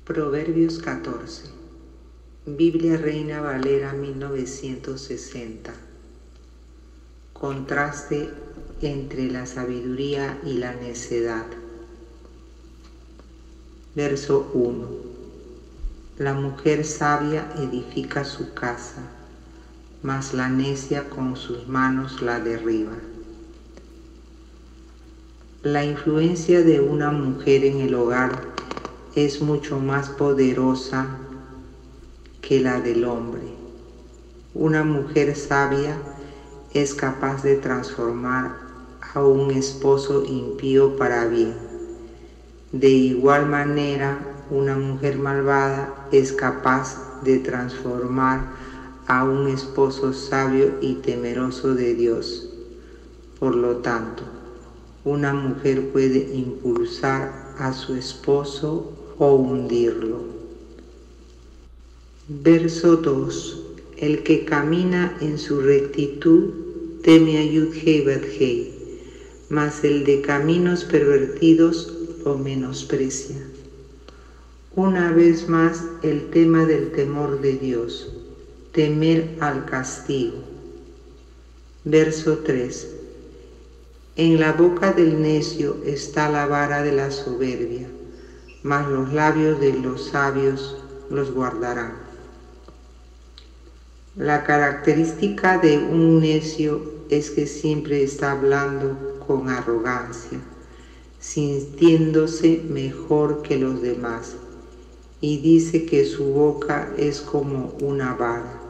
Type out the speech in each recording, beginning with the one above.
Proverbios 14. Biblia Reina Valera 1960. Contraste entre la sabiduría y la necedad. Verso 1. La mujer sabia edifica su casa, mas la necia con sus manos la derriba. La influencia de una mujer en el hogar es mucho más poderosa que la del hombre. Una mujer sabia es capaz de transformar a un esposo impío para bien. De igual manera, una mujer malvada es capaz de transformar a un esposo sabio y temeroso de Dios. Por lo tanto, una mujer puede impulsar a su esposo o hundirlo. Verso 2. El que camina en su rectitud teme a Yud-Hei Bat-Hei, mas el de caminos pervertidos lo menosprecia. Una vez más, el tema del temor de Dios, temer al castigo. Verso 3. En la boca del necio está la vara de la soberbia, mas los labios de los sabios los guardarán. La característica de un necio es que siempre está hablando con arrogancia, sintiéndose mejor que los demás, y dice que su boca es como una vara,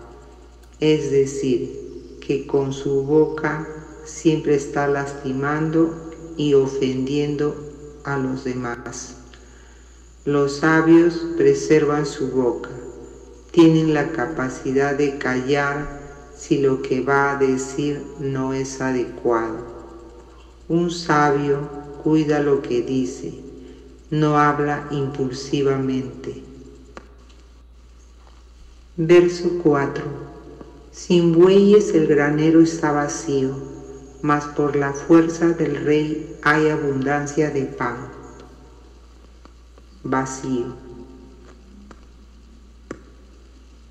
es decir, que con su boca siempre está lastimando y ofendiendo a los demás. Los sabios preservan su boca, tienen la capacidad de callar si lo que va a decir no es adecuado. Un sabio cuida lo que dice, no habla impulsivamente. Verso 4. Sin bueyes el granero está vacío, mas por la fuerza del rey hay abundancia de pan. Vacío.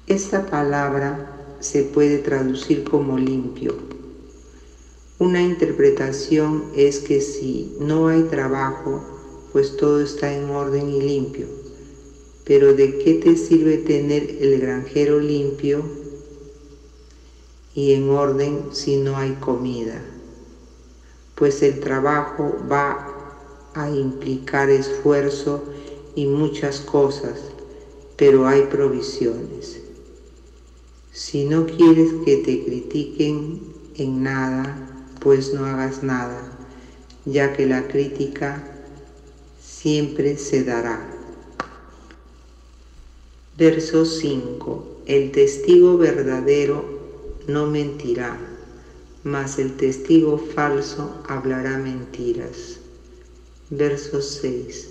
Esta palabra se puede traducir como limpio. Una interpretación es que si no hay trabajo, pues todo está en orden y limpio. Pero ¿de qué te sirve tener el granjero limpio y en orden si no hay comida? Pues el trabajo va a implicar esfuerzo y muchas cosas, pero hay provisiones. Si no quieres que te critiquen en nada, pues no hagas nada, ya que la crítica siempre se dará. Verso 5. El testigo verdadero no mentirá, mas el testigo falso hablará mentiras. Verso 6.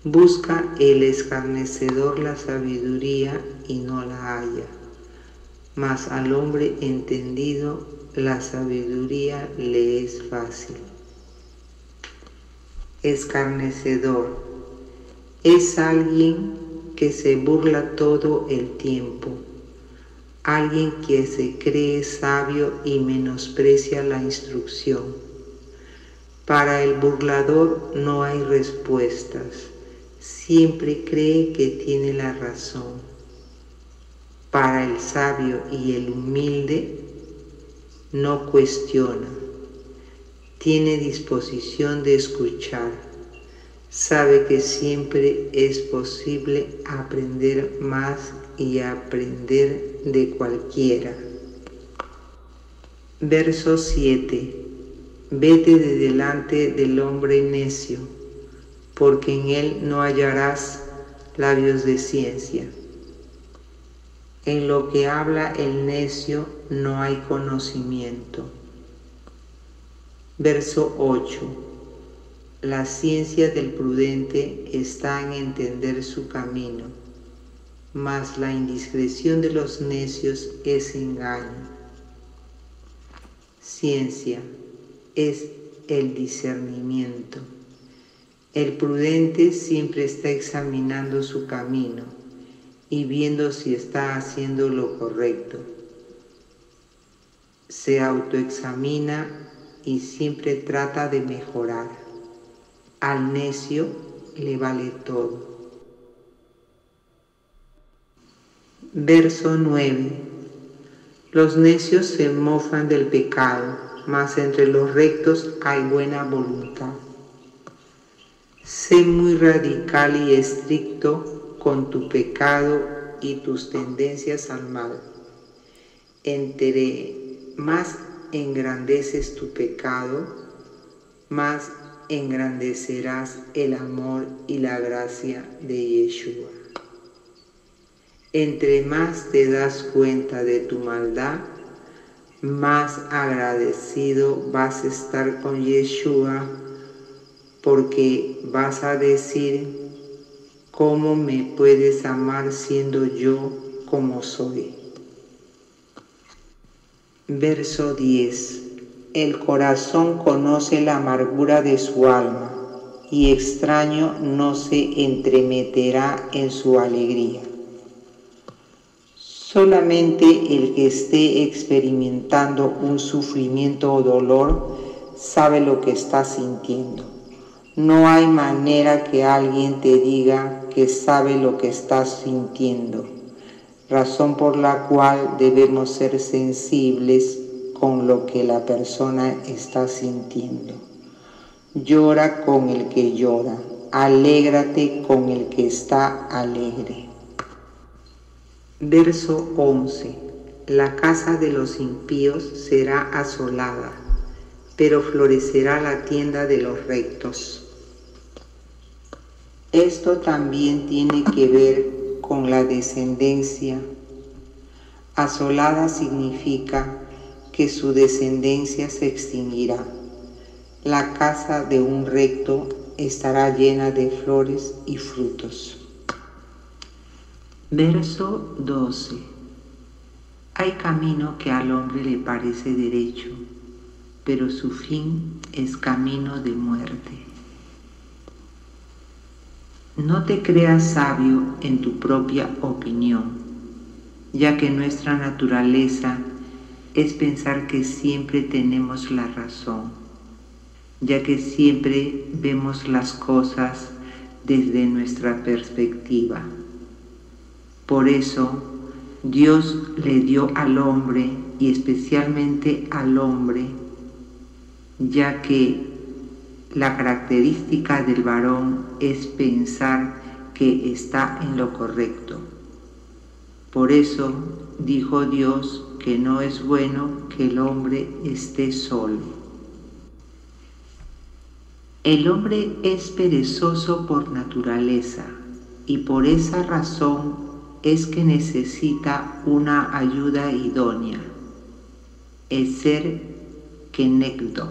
Busca el escarnecedor la sabiduría y no la halla, mas al hombre entendido la sabiduría le es fácil. Escarnecedor es alguien que se burla todo el tiempo, alguien que se cree sabio y menosprecia la instrucción. Para el burlador no hay respuestas, siempre cree que tiene la razón. Para el sabio y el humilde no cuestiona, tiene disposición de escuchar, sabe que siempre es posible aprender más y aprender de cualquiera. Verso 7. Vete de delante del hombre necio, porque en él no hallarás labios de ciencia. En lo que habla el necio no hay conocimiento. Verso 8. La ciencia del prudente está en entender su camino, mas la indiscreción de los necios es engaño. Ciencia es el discernimiento. El prudente siempre está examinando su camino y viendo si está haciendo lo correcto. Se autoexamina y siempre trata de mejorar. Al necio le vale todo. Verso 9. Los necios se mofan del pecado, mas entre los rectos hay buena voluntad. Sé muy radical y estricto con tu pecado y tus tendencias al mal. Entre más engrandeces tu pecado, más engrandecerás el amor y la gracia de Yeshua. Entre más te das cuenta de tu maldad, más agradecido vas a estar con Yeshua, porque vas a decir: ¿cómo me puedes amar siendo yo como soy? Verso 10. El corazón conoce la amargura de su alma, y extraño no se entremeterá en su alegría. Solamente el que esté experimentando un sufrimiento o dolor sabe lo que está sintiendo. No hay manera que alguien te diga que sabe lo que estás sintiendo, razón por la cual debemos ser sensibles con lo que la persona está sintiendo. Llora con el que llora, alégrate con el que está alegre. Verso 11. La casa de los impíos será asolada, pero florecerá la tienda de los rectos. Esto también tiene que ver con la descendencia. Asolada significa que su descendencia se extinguirá. La casa de un recto estará llena de flores y frutos. Verso 12. Hay camino que al hombre le parece derecho, pero su fin es camino de muerte. No te creas sabio en tu propia opinión, ya que nuestra naturaleza es pensar que siempre tenemos la razón, ya que siempre vemos las cosas desde nuestra perspectiva. Por eso, Dios le dio al hombre, y especialmente al hombre, ya que la característica del varón es pensar que está en lo correcto. Por eso dijo Dios que no es bueno que el hombre esté solo. El hombre es perezoso por naturaleza, y por esa razón es que necesita una ayuda idónea, Ezer Kenegdo,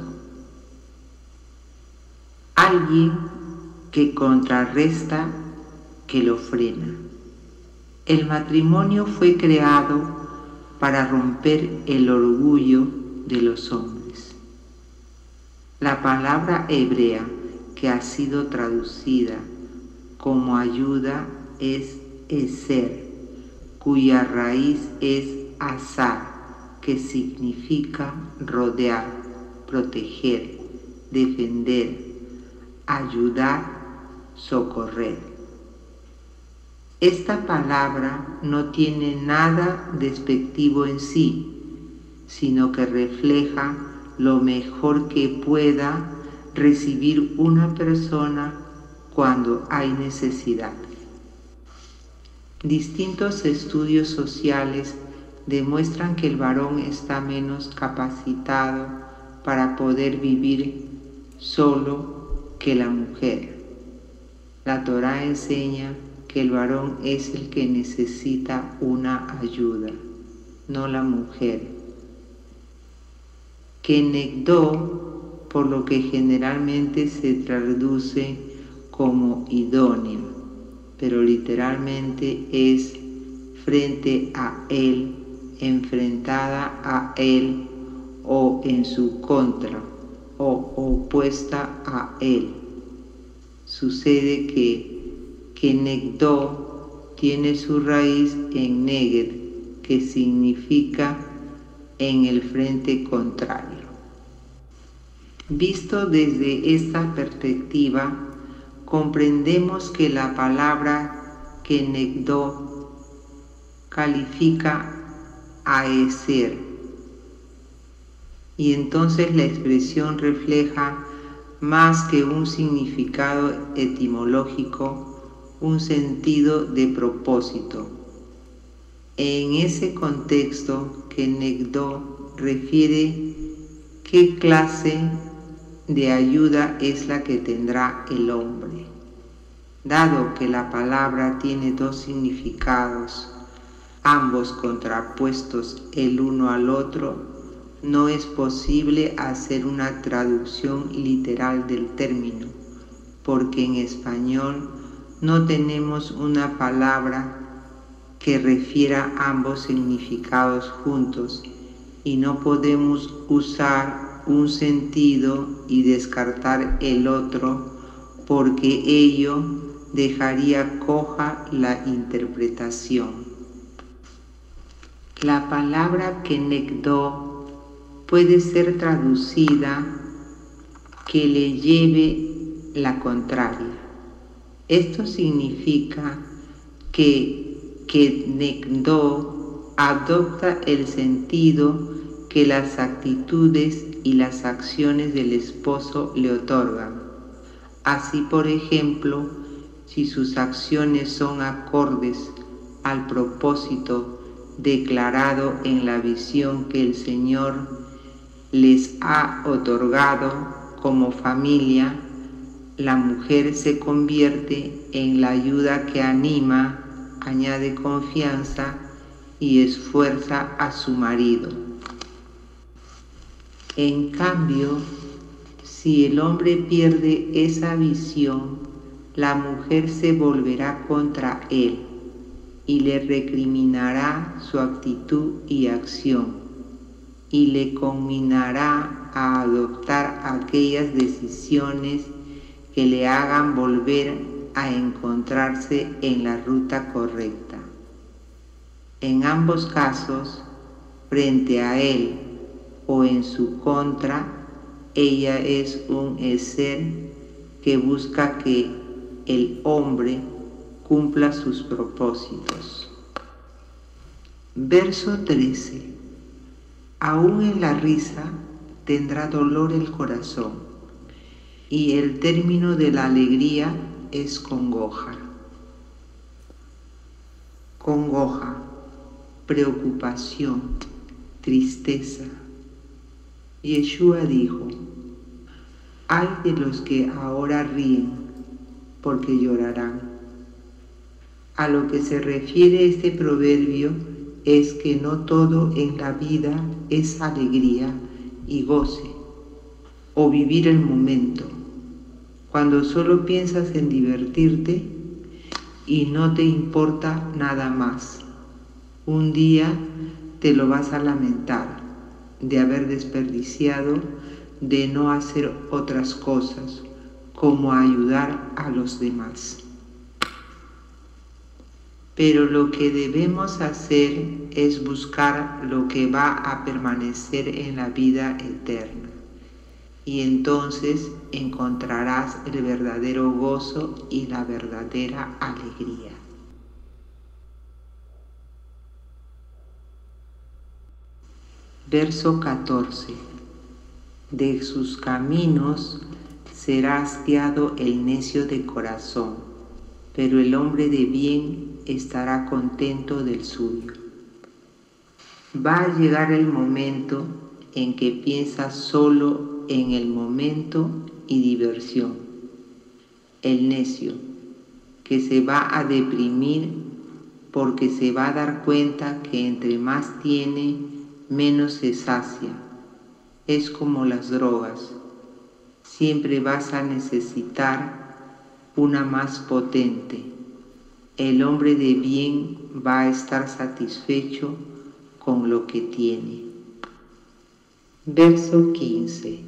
alguien que contrarresta, que lo frena. El matrimonio fue creado para romper el orgullo de los hombres. La palabra hebrea que ha sido traducida como ayuda es Ezer, cuya raíz es azar, que significa rodear, proteger, defender, ayudar, socorrer. Esta palabra no tiene nada despectivo en sí, sino que refleja lo mejor que pueda recibir una persona cuando hay necesidad. Distintos estudios sociales demuestran que el varón está menos capacitado para poder vivir solo que la mujer. La Torá enseña que el varón es el que necesita una ayuda, no la mujer. Kenegdo, por lo que generalmente se traduce como idóneo, pero literalmente es frente a él, enfrentada a él o en su contra o opuesta a él. Sucede que Negdo tiene su raíz en Neged, que significa en el frente contrario. Visto desde esta perspectiva, comprendemos que la palabra que Negdo califica a Eser, y entonces la expresión refleja más que un significado etimológico, un sentido de propósito. En ese contexto que Negdo refiere qué clase de ayuda es la que tendrá el hombre. Dado que la palabra tiene dos significados, ambos contrapuestos el uno al otro, no es posible hacer una traducción literal del término, porque en español no tenemos una palabra que refiera ambos significados juntos y no podemos usar un sentido y descartar el otro, porque ello dejaría coja la interpretación. La palabra Kenegdo puede ser traducida que le lleve la contraria. Esto significa que Kenegdo adopta el sentido que las actitudes y las acciones del esposo le otorgan. Así, por ejemplo, si sus acciones son acordes al propósito declarado en la visión que el Señor les ha otorgado como familia, la mujer se convierte en la ayuda que anima, añade confianza y esfuerza a su marido. En cambio, si el hombre pierde esa visión, la mujer se volverá contra él y le recriminará su actitud y acción, y le conminará a adoptar aquellas decisiones que le hagan volver a encontrarse en la ruta correcta. En ambos casos, frente a él o en su contra, ella es un ser que busca que el hombre cumpla sus propósitos. Verso 13. Aún en la risa tendrá dolor el corazón, y el término de la alegría es congoja. Congoja, preocupación, tristeza. Yeshua dijo: ay de los que ahora ríen, porque llorarán. A lo que se refiere este proverbio es que no todo en la vida es alegría y goce, o vivir el momento. Cuando solo piensas en divertirte y no te importa nada más, un día te lo vas a lamentar de haber desperdiciado, de no hacer otras cosas, como ayudar a los demás. Pero lo que debemos hacer es buscar lo que va a permanecer en la vida eterna, y entonces encontrarás el verdadero gozo y la verdadera alegría. Verso 14. De sus caminos será hastiado el necio de corazón, pero el hombre de bien estará contento del suyo. Va a llegar el momento en que piensas solo en el momento y diversión. El necio, que se va a deprimir porque se va a dar cuenta que entre más tiene, menos se sacia. Es como las drogas. Siempre vas a necesitar una más potente. El hombre de bien va a estar satisfecho con lo que tiene. Verso 15.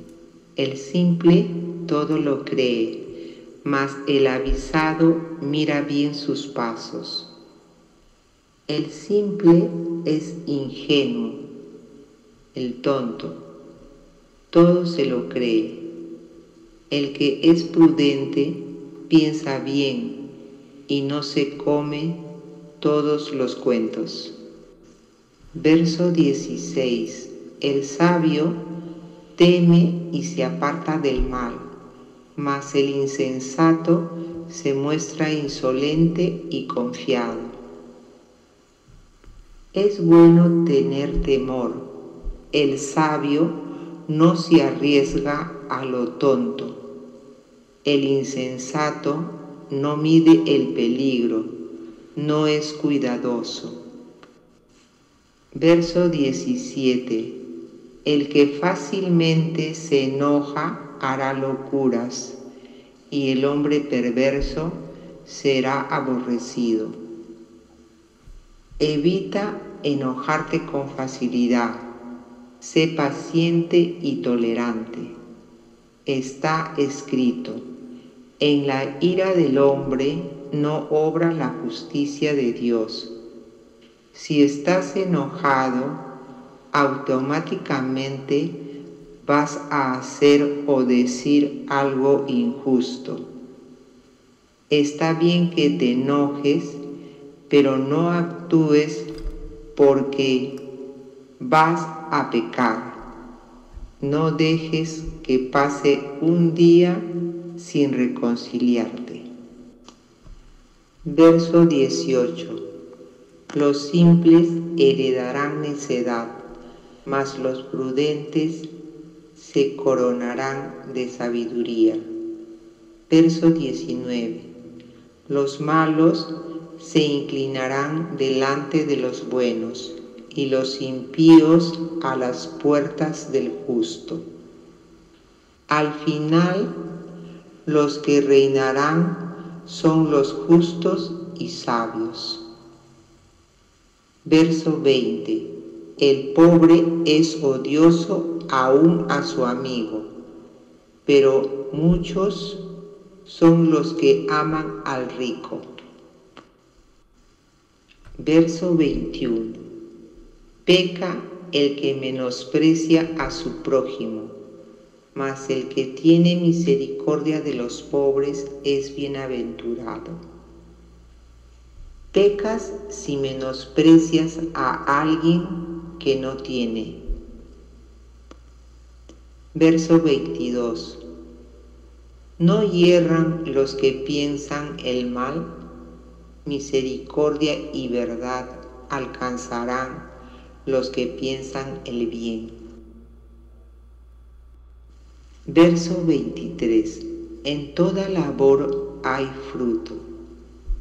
El simple todo lo cree, mas el avisado mira bien sus pasos. El simple es ingenuo, el tonto todo se lo cree. El que es prudente piensa bien y no se come todos los cuentos. Verso 16. El sabio teme y se aparta del mal, mas el insensato se muestra insolente y confiado. Es bueno tener temor. El sabio no se arriesga a lo tonto. El insensato no mide el peligro, no es cuidadoso. Verso 17. El que fácilmente se enoja hará locuras, y el hombre perverso será aborrecido. Evita enojarte con facilidad. Sé paciente y tolerante. Está escrito: en la ira del hombre no obra la justicia de Dios. Si estás enojado, automáticamente vas a hacer o decir algo injusto. Está bien que te enojes, pero no actúes porque vas a pecar. No dejes que pase un día sin reconciliarte. Verso 18. Los simples heredarán necedad, mas los prudentes se coronarán de sabiduría. Verso 19. Los malos se inclinarán delante de los buenos, y los impíos a las puertas del justo. Al final, los que reinarán son los justos y sabios. Verso 20. El pobre es odioso aún a su amigo, pero muchos son los que aman al rico. Verso 21. Peca el que menosprecia a su prójimo, mas el que tiene misericordia de los pobres es bienaventurado. Pecas si menosprecias a alguien que no tiene. Verso 22. ¿No hierran los que piensan el mal? Misericordia y verdad alcanzarán los que piensan el bien. Verso 23. En toda labor hay fruto,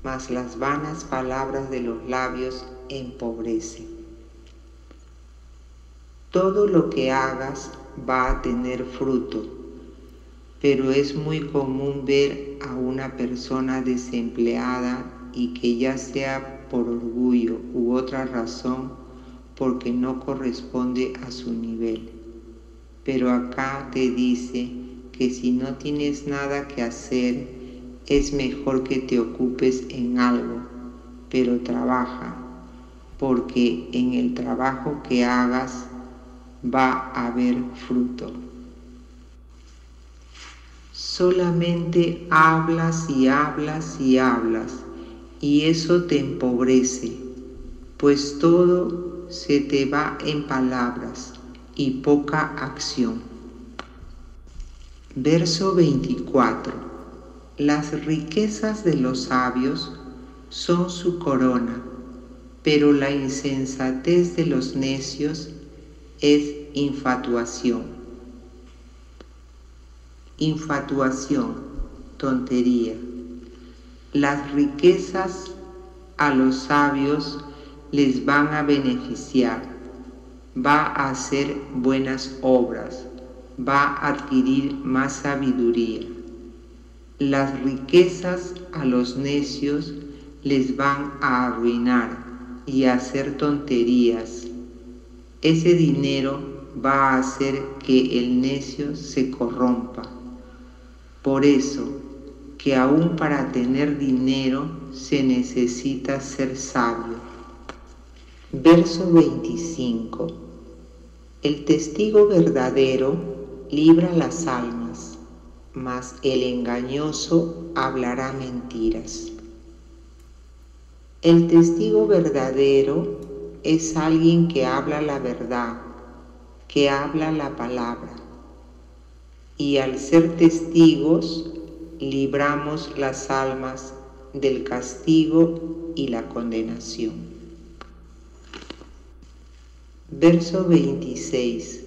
mas las vanas palabras de los labios empobrecen. Todo lo que hagas va a tener fruto, pero es muy común ver a una persona desempleada y que ya sea por orgullo u otra razón, porque no corresponde a su nivel. Pero acá te dice que si no tienes nada que hacer, es mejor que te ocupes en algo, pero trabaja, porque en el trabajo que hagas va a haber fruto. Solamente hablas y hablas y hablas, y eso te empobrece, pues todo se te va en palabras y poca acción. Verso 24. Las riquezas de los sabios son su corona, pero la insensatez de los necios es infatuación. Infatuación, tontería. Las riquezas a los sabios les van a beneficiar, va a hacer buenas obras, va a adquirir más sabiduría. Las riquezas a los necios les van a arruinar y a hacer tonterías. Ese dinero va a hacer que el necio se corrompa. Por eso, que aún para tener dinero se necesita ser sabio. Verso 25. El testigo verdadero libra las almas, mas el engañoso hablará mentiras. El testigo verdadero es alguien que habla la verdad, que habla la palabra. Y al ser testigos, libramos las almas del castigo y la condenación. Verso 26.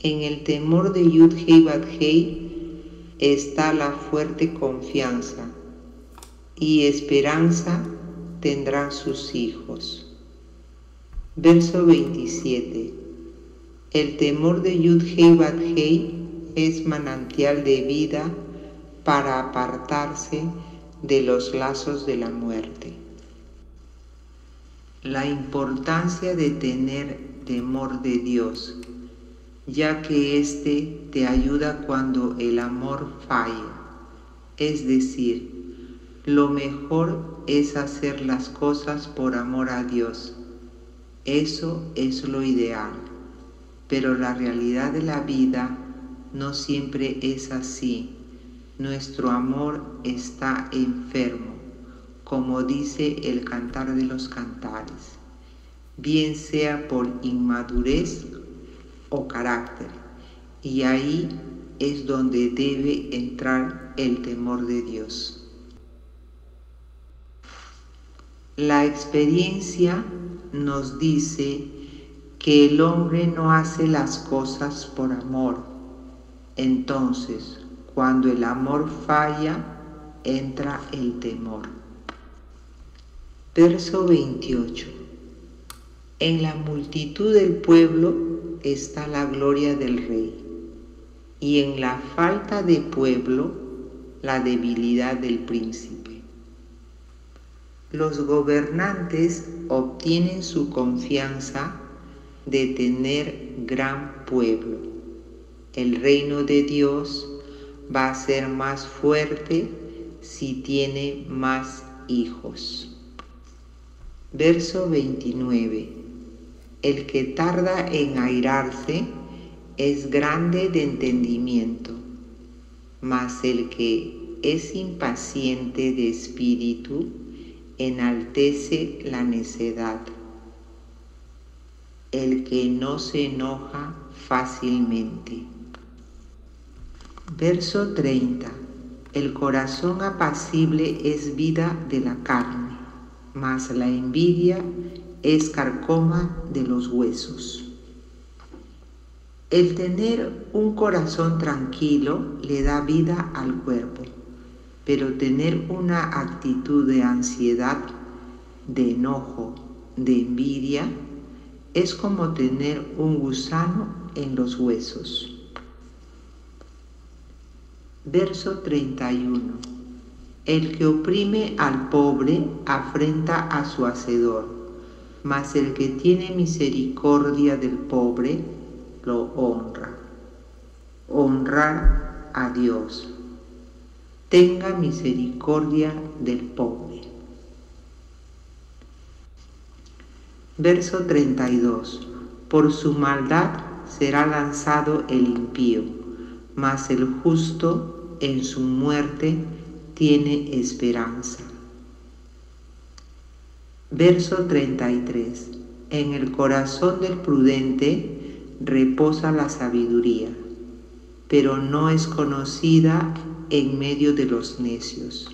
En el temor de Yud-Hei Bat-Hei está la fuerte confianza, y esperanza tendrán sus hijos. Verso 27. El temor de Yud-Hei Bat-Hei es manantial de vida para apartarse de los lazos de la muerte. La importancia de tener temor de Dios, ya que éste te ayuda cuando el amor falla. Es decir, lo mejor es hacer las cosas por amor a Dios. Eso es lo ideal, pero la realidad de la vida no siempre es así. Nuestro amor está enfermo, como dice el Cantar de los Cantares, bien sea por inmadurez o carácter, y ahí es donde debe entrar el temor de Dios. La experiencia nos dice que el hombre no hace las cosas por amor. Entonces, cuando el amor falla, entra el temor. Verso 28. En la multitud del pueblo está la gloria del rey, y en la falta de pueblo, la debilidad del príncipe. Los gobernantes obtienen su confianza de tener gran pueblo. El reino de Dios va a ser más fuerte si tiene más hijos. Verso 29. El que tarda en airarse es grande de entendimiento, mas el que es impaciente de espíritu enaltece la necedad. El que no se enoja fácilmente. Verso 30. El corazón apacible es vida de la carne, mas la envidia es carcoma de los huesos. El tener un corazón tranquilo le da vida al cuerpo, pero tener una actitud de ansiedad, de enojo, de envidia, es como tener un gusano en los huesos. Verso 31. El que oprime al pobre afrenta a su hacedor, mas el que tiene misericordia del pobre lo honra. Honrar a Dios. Tenga misericordia del pobre. Verso 32. Por su maldad será lanzado el impío, mas el justo en su muerte tiene esperanza. Verso 33. En el corazón del prudente reposa la sabiduría, pero no es conocida en medio de los necios.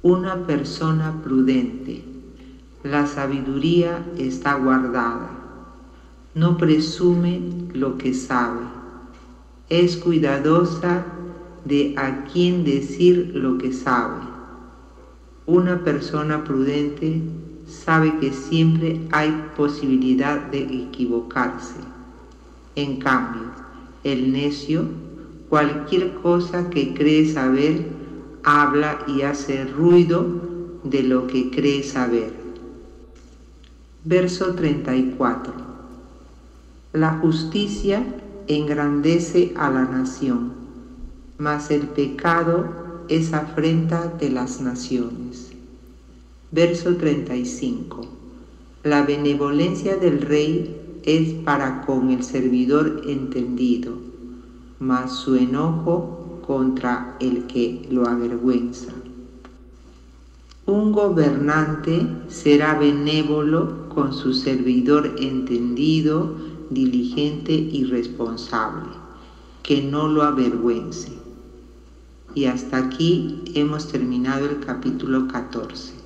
Una persona prudente, la sabiduría está guardada, no presume lo que sabe, es cuidadosa de a quién decir lo que sabe. Una persona prudente sabe que siempre hay posibilidad de equivocarse. En cambio, el necio, cualquier cosa que cree saber, habla y hace ruido de lo que cree saber. Verso 34. La justicia engrandece a la nación, mas el pecado es afrenta de las naciones. Verso 35. La benevolencia del rey es para con el servidor entendido, mas su enojo contra el que lo avergüenza. Un gobernante será benévolo con su servidor entendido, diligente y responsable, que no lo avergüence. Y hasta aquí hemos terminado el capítulo 14.